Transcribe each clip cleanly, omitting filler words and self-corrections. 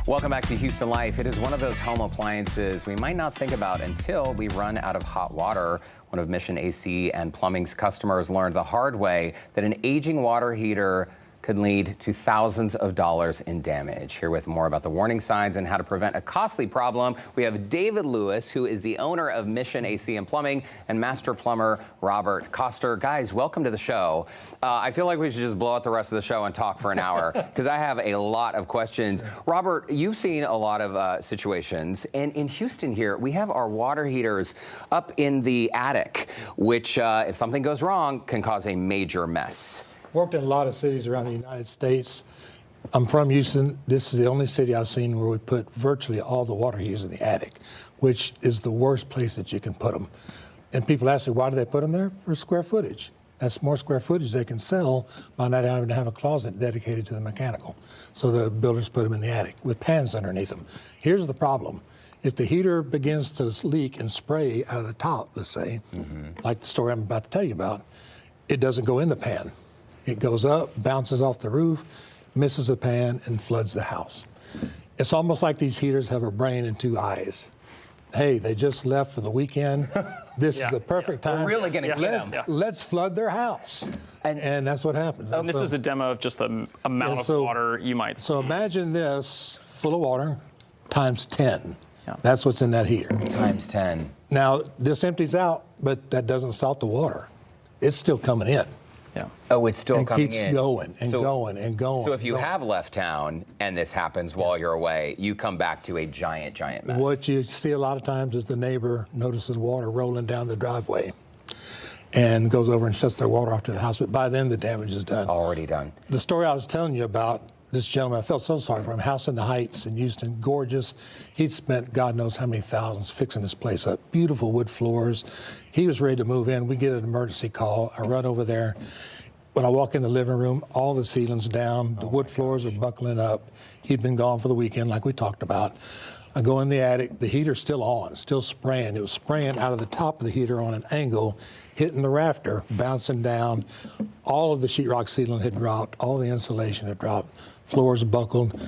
Welcome back to Houston Life. It is one of those home appliances we might not think about until we run out of hot water. One of Mission AC and Plumbing's customers learned the hard way that an aging water heater could lead to thousands of dollars in damage. Here with more about the warning signs and how to prevent a costly problem, we have David Lewis, who is the owner of Mission AC and Plumbing, and master plumber Robert Koster. Guys, welcome to the show. I feel like we should just blow out the rest of the show and talk for an hour because I have a lot of questions. Robert, you've seen a lot of situations, and in Houston here, we have our water heaters up in the attic, which if something goes wrong, can cause a major mess. Worked in a lot of cities around the United States. I'm from Houston. This is the only city I've seen where we put virtually all the water heaters in the attic, which is the worst place that you can put them. And people ask me, why do they put them there? For square footage. That's more square footage they can sell by not having to have a closet dedicated to the mechanical. So the builders put them in the attic with pans underneath them. Here's the problem. If the heater begins to leak and spray out of the top, let's say, like the story I'm about to tell you about, it doesn't go in the pan. It goes up, bounces off the roof, misses a pan, and floods the house. It's almost like these heaters have a brain and two eyes. Hey, they just left for the weekend. This is the perfect time. We're really going to get them. Let's flood their house. And that's what happens. And this is a demo of just the amount of water you might see. So imagine this full of water times 10. Yeah. That's what's in that heater. Times 10. Now, this empties out, but that doesn't stop the water. It's still coming in. Yeah. Oh, it's still coming in. Keeps going and going and going. So if you have left town and this happens while you're away, you come back to a giant mess. What you see a lot of times is the neighbor notices water rolling down the driveway and goes over and shuts their water off to the house. But by then, the damage is done. Already done. The story I was telling you about, this gentleman, I felt so sorry for him, house in the Heights in Houston, gorgeous. He'd spent God knows how many thousands fixing this place up. Beautiful wood floors. He was ready to move in. We get an emergency call. I run over there. When I walk in the living room, all the ceilings down, the wood floors are buckling up. He'd been gone for the weekend, like we talked about. I go in the attic, the heater's still on, still spraying. It was spraying out of the top of the heater on an angle, hitting the rafter, bouncing down. All of the sheetrock ceiling had dropped, all the insulation had dropped, floors buckled.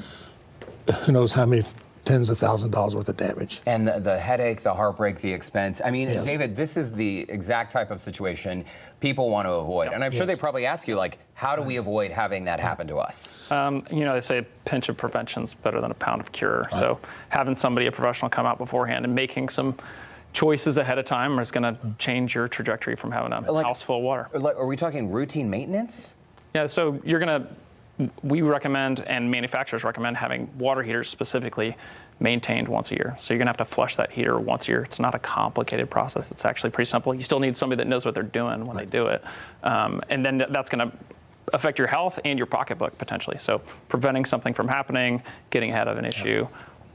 Who knows how many tens of thousands of dollars worth of damage. And the headache, the heartbreak, the expense. I mean, David, this is the exact type of situation people want to avoid. And I'm sure they probably ask you, like, how do we avoid having that happen to us? You know, they say a pinch of prevention's better than a pound of cure. Right. So having somebody, a professional, come out beforehand and making some choices ahead of time is going to change your trajectory from having a house full of water. Are we talking routine maintenance? Yeah, so we recommend, and manufacturers recommend, having water heaters specifically maintained once a year. So you're gonna have to flush that heater once a year. It's not a complicated process. It's actually pretty simple. You still need somebody that knows what they're doing when they do it. And then that's gonna affect your health and your pocketbook potentially. So preventing something from happening, getting ahead of an issue,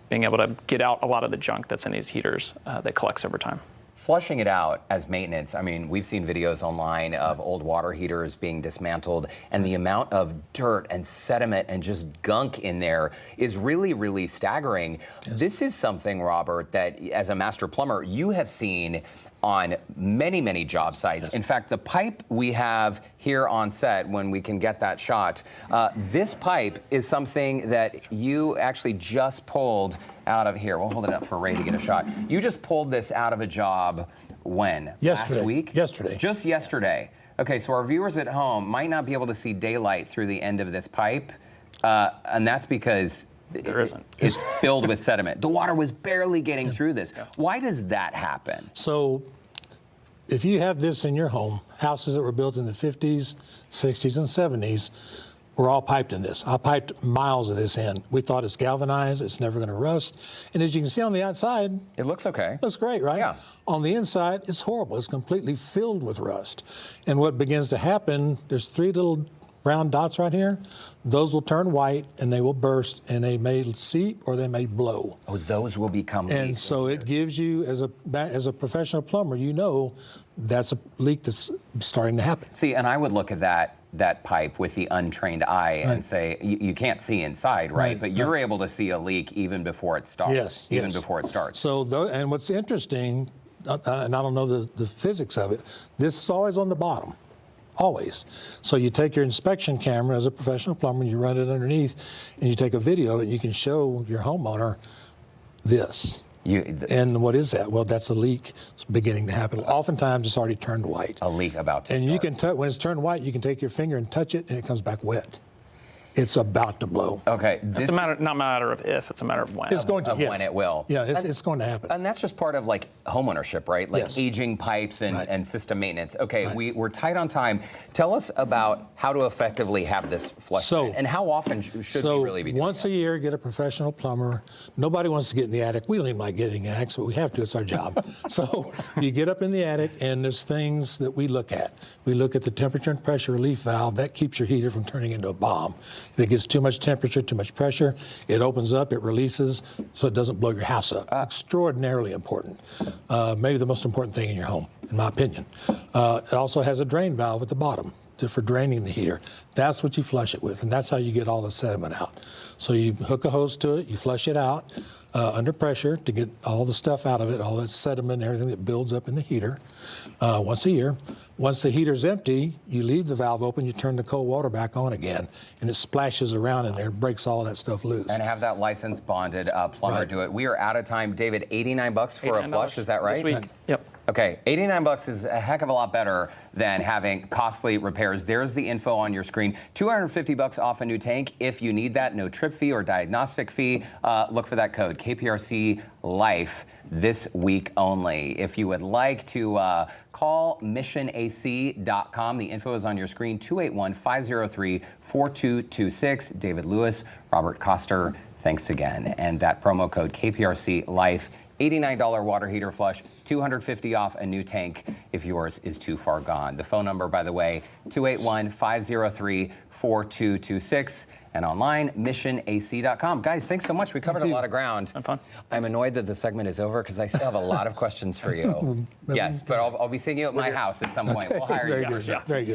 being able to get out a lot of the junk that's in these heaters that collects over time. Flushing it out as maintenance, I mean, we've seen videos online of old water heaters being dismantled, and the amount of dirt and sediment and just gunk in there is really, really staggering. Yes. This is something, Robert, that as a master plumber, you have seen on many, many job sites. Yes. In fact, the pipe we have here on set, when we can get that shot, this pipe is something that you actually just pulled out of here. We'll hold it up for Ray to get a shot. You just pulled this out of a job when? Yesterday. Last week? Yesterday. Just yesterday. Okay, so our viewers at home might not be able to see daylight through the end of this pipe, and that's because it's filled with sediment. The water was barely getting through this. Yeah. Why does that happen? So if you have this in your home, houses that were built in the 50s, 60s, and 70s, we're all piped in this. I piped miles of this in. We thought it's galvanized, it's never gonna rust. And as you can see on the outside, it looks okay. Looks great, right? Yeah. On the inside, it's horrible. It's completely filled with rust. And what begins to happen, there's 3 little brown dots right here. Those will turn white and they will burst, and they may seep or they may blow. Oh, those will become leaks. And so it gives you, as a professional plumber, you know that's a leak that's starting to happen. See, and I would look at that pipe with the untrained eye and say, you can't see inside, right? But you're able to see a leak even before it starts. Yes. Even before it starts. So, and what's interesting, and I don't know the physics of it, this is always on the bottom. always. So you take your inspection camera as a professional plumber, and you run it underneath, and you take a video, and you can show your homeowner this. And what is that? Well, that's a leak beginning to happen. Oftentimes, it's already turned white. A leak about to And start. you can when it's turned white, you can take your finger and touch it, and it comes back wet. It's about to blow. Okay. It's not a matter of if, it's a matter of when. It's going to, of yes. when it will. Yeah, it's going to happen. And that's just part of like homeownership, right? Like Yes. aging pipes and, Right. and system maintenance. Okay, Right. we're tight on time. Tell us about how to effectively have this flushed and how often should we really be doing once a year, get a professional plumber. Nobody wants to get in the attic. We don't even like getting in attics, but we have to. It's our job. So you get up in the attic, and there's things that we look at. We look at the temperature and pressure relief valve. That keeps your heater from turning into a bomb. If it gets too much temperature, too much pressure, it opens up, it releases, so it doesn't blow your house up. Extraordinarily important. Maybe the most important thing in your home, in my opinion. It also has a drain valve at the bottom for draining the heater. That's what you flush it with, and that's how you get all the sediment out. So you hook a hose to it, you flush it out under pressure to get all the stuff out of it, all that sediment, everything that builds up in the heater once a year. Once the heater's empty, you leave the valve open, you turn the cold water back on again, and it splashes around in there, breaks all that stuff loose. And have that licensed bonded plumber Right. do it. We are out of time. David, $89 for a flush, is that right? This week. Yep. Okay, $89 is a heck of a lot better than having costly repairs. There's the info on your screen. $250 off a new tank if you need that. No trip fee or diagnostic fee. Look for that code, KPRC Life, this week only. If you would like to call missionac.com. The info is on your screen, 281-503-4226. David Lewis, Robert Koster, thanks again. And that promo code, KPRC Life, $89 water heater flush, $250 off a new tank if yours is too far gone. The phone number, by the way, 281-503-4226. And online, missionac.com. Guys, thanks so much. We covered a lot of ground. Have fun. I'm annoyed that the segment is over because I still have a lot of questions for you. Yes, but I'll be seeing you at my house at some point. We'll hire you Very for good. sure. Very good.